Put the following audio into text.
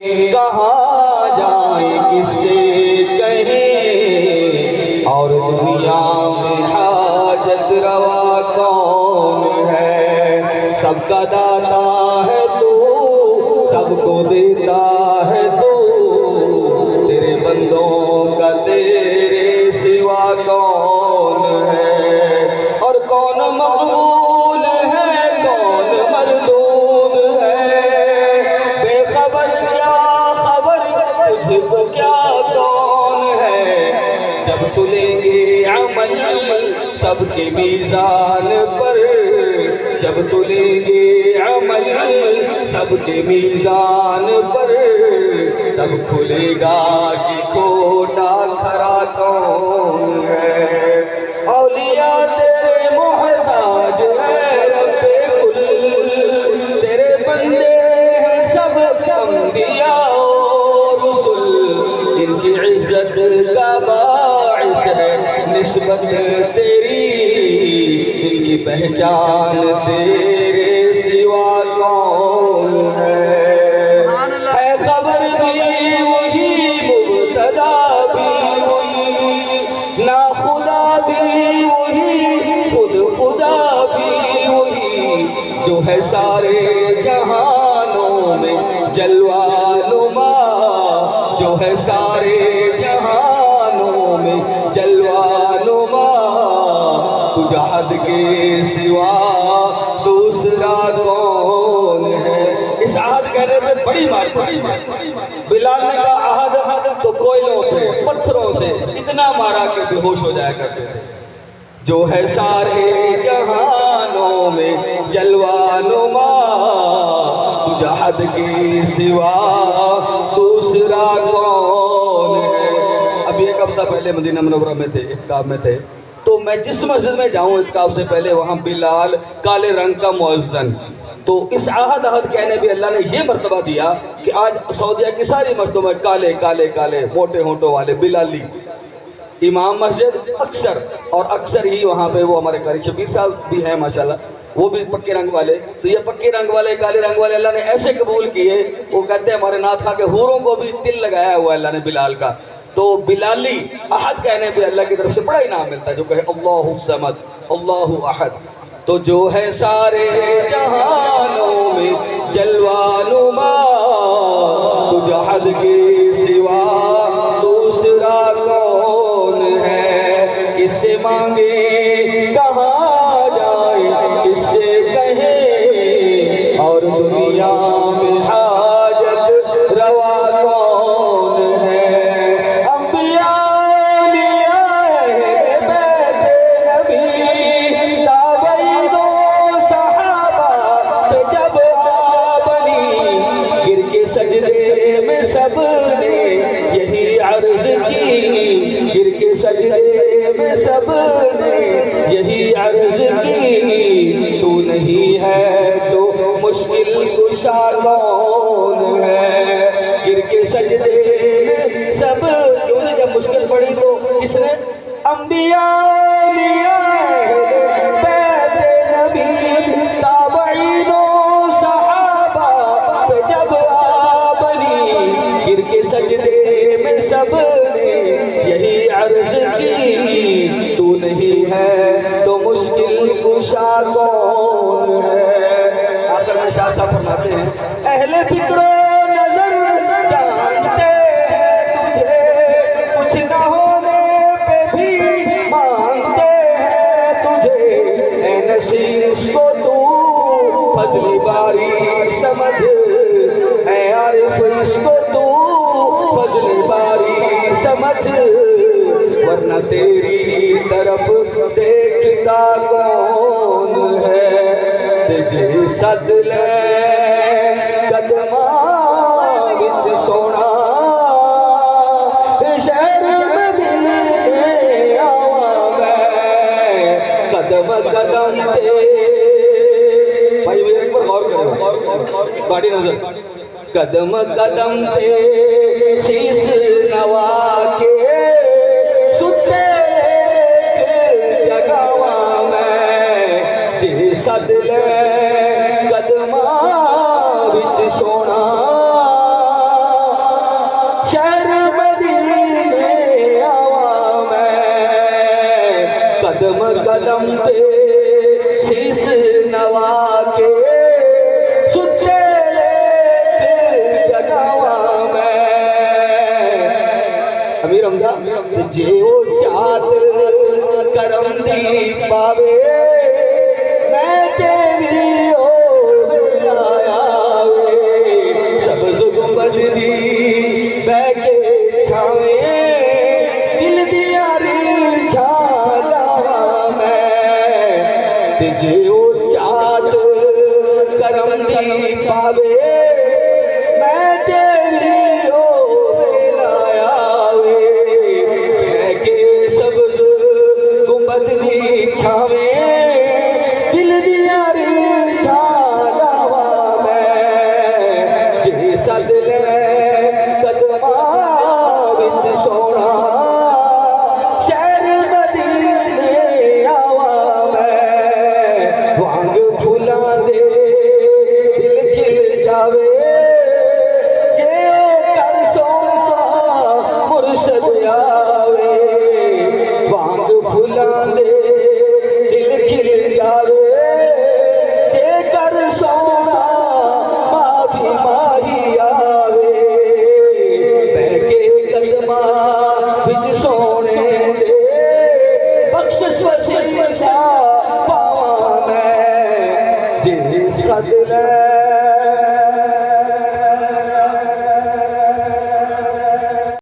कहाँ जाए किससे कहें, और दुनिया में हाजत रवा कौन है। सबका दाता है तू, सबको देता है तू, तेरे बंदों का तेरे सिवा कौन है। और कौन मकबूल है कौन मरदूद है, बेखबर क्या खबर तुझको क्या कौन है। जब तुलेंगे अमल सबके मीज़ान पर, जब तुलेंगे अमल सबके मीज़ान पर, तब खुलेगा कि खोटा खरा कौन है। औलिया तेरे मोहताज है रब्बे कुल, तेरे बंदे हैं सब अंबिया और रसूल, इनकी इज्जत का बाइस है निस्बत तेरी, इनकी पहचान तेरे सिवा कौन है। खबर भी वही मुब्तदा भी वही, ना खुदा भी वही खुद खुदा भी वही, जो है सारे जहानों में जलवा नुमा, जो है सारे जहानों में जलवा नुमा। तुझा हद के सिवा दूसरा कौन है। इस आहद कहने में बड़ी मार पड़ी। बिलाल ने कहा आहद तो कोयलों पे पत्थरों से इतना मारा कि बेहोश हो जाया करते थे। जो है सारे जहानों में जलवा नुमा, तुझा हद के सिवा दूसरा कौन है। अभी एक हफ्ता पहले मदीना मुनव्वरा में थे, इत्काफ में थे, तो मैं जिस मस्जिद में जाऊं इत्काफ से पहले वहां बिलाल काले रंग का मुअज्जिन। तो इस आहद कहने भी अल्लाह ने ये मर्तबा दिया कि आज सऊदिया की सारी मस्जिदों में काले काले काले मोटे होंठों वाले बिलाली इमाम मस्जिद अक्सर, और अक्सर ही वहाँ पे वो हमारे कारी शबीर साहब भी हैं माशाल्लाह, वो भी पक्के रंग वाले। तो ये पक्के रंग वाले काले रंग वाले अल्लाह ने ऐसे कबूल किए, वो कहते हैं हमारे नाथ खां के हूरों को भी तिल लगाया हुआ अल्लाह ने बिलाल का। तो बिलाली अहद कहने पे अल्लाह की तरफ से बड़ा इनाम मिलता है, जो कहे अल्लाहु समद अल्लाहु अहद। तो जो है सारे जहानों में जलवा नुमा, तुझा हद के सिवा दूसरा कौन है। किससे मांगे कहाँ जाए किससे कहे, और दुनिया में हाजत रवा कौन है। अंबिया लिया है बैठे नबी, ताबईनो सहाबा पे जब आ बनी, गिर के सजदे में सबने यही अर्ज की, गिर के सजदे में सबने यही अर्ज की, तू नहीं है तो मुश्किल कुशा कौन है। गिर के सजदे में सब, क्यों नहीं, जब मुश्किल पड़ी तो किसने, अंबिया लिया बैठे नबी, ताबईनो सहाबा पे जब आ बनी, गिर के सजदे में सबने यही अर्ज की, तू नहीं है तो मुश्किल कुशा कौन है। आखिर में शाह साहब फरमाते हैं, अहले फिक्रो नजर जानते हैं तुझे, कुछ न होने पे भी मानते हैं तुझे, ऐ नशीस को तू फजली बारी समझ, ऐ आरिफ इसको तू फजली बारी समझ, वरना तेरी तरफ देखता कौन है। तेजे सजले कदमा विच सोना, शहर में भी आवा मैं कदम कदम पे। भाई मेरे पर गौर करो, गाड़ी नजर, कदम कदम पे शीश नवा के, सुते जगावा मैं जे सजले कदमा विच सोना। कदम कदम पे शीश नवा के सुते जगावा मैं अमीर हमजा जे ओ चात करम दी पावे मैं तेरी ओ लाया वे सबज गुंबद दी बह के छावे दिल दिया री छा जावा मैं ते जे ओ चात करम दी पावे मैं तेरी ओ लाया वे बह के सबज गुंबद दी छावे दिल दिया री छा जावा मैं जे सद ले कदमा विच सोना शहर मदीने आवा मैं वांग फूलां दे दिल खिल जावे जे कर सोना मुर्शद आवे वांग फूलां दे दिल खिल जावे जे कर सोना माफी माही आवे बहके कदमा विच सोने दे बख्शिश वसीसा पावा मैं जे सद ले